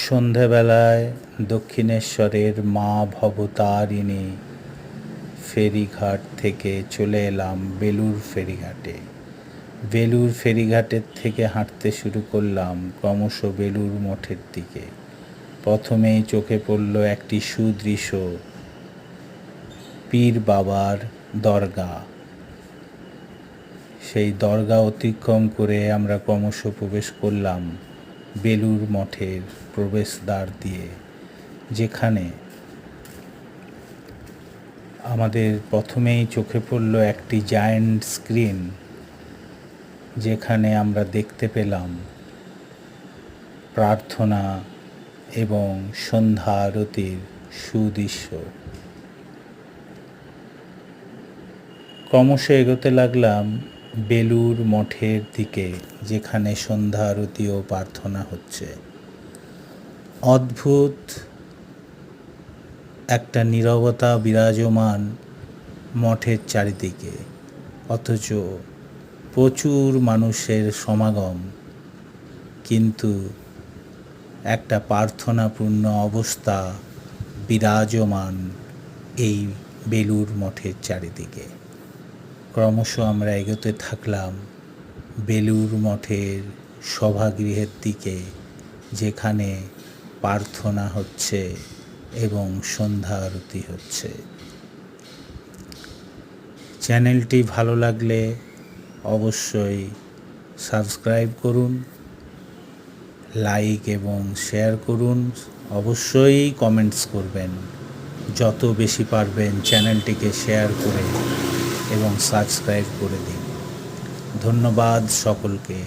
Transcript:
সন্ধেবেলায় দক্ষিণেশ্বরের মা ভবতারিণী ফেরিঘাট থেকে চলে এলাম বেলুড় ফেরিঘাটে। বেলুড় ফেরিঘাটের থেকে হাঁটতে শুরু করলাম ক্রমশ বেলুড় মঠের দিকে। প্রথমেই চোখে পড়ল একটি সুদৃশ্য পীর বাবার দরগা। সেই দরগা অতিক্রম করে আমরা ক্রমশ প্রবেশ করলাম বেলুড় মঠের প্রবেশদ্বার দিয়ে, যেখানে আমাদের প্রথমেই চোখে পড়ল একটি জায়ান্ট স্ক্রিন, যেখানে আমরা দেখতে পেলাম প্রার্থনা এবং সন্ধ্যা আরতির সুদৃশ্য। ক্রমশ এগোতে লাগলাম বেলুড় মঠের দিকে, যেখানে সন্ধ্যা আরতি ও প্রার্থনা হচ্ছে। অদ্ভুত একটা নীরবতা বিরাজমান মঠের চারিদিকে, অথচ প্রচুর মানুষের সমাগম, কিন্তু একটা প্রার্থনাপূর্ণ অবস্থা বিরাজমান এই বেলুড় মঠের চারিদিকে। ক্রমশ আমরা এগোতে থাকলাম বেলুড় মঠের সভাগৃহের দিকে, যেখানে প্রার্থনা হচ্ছে এবং সন্ধ্যা আরতি হচ্ছে। চ্যানেলটি ভালো লাগলে অবশ্যই সাবস্ক্রাইব করুন, লাইক এবং শেয়ার করুন, অবশ্যই কমেন্টস করবেন। যত বেশি পারবেন চ্যানেলটিকে শেয়ার করে এবং সাবস্ক্রাইব করে দিন। ধন্যবাদ সকলকে।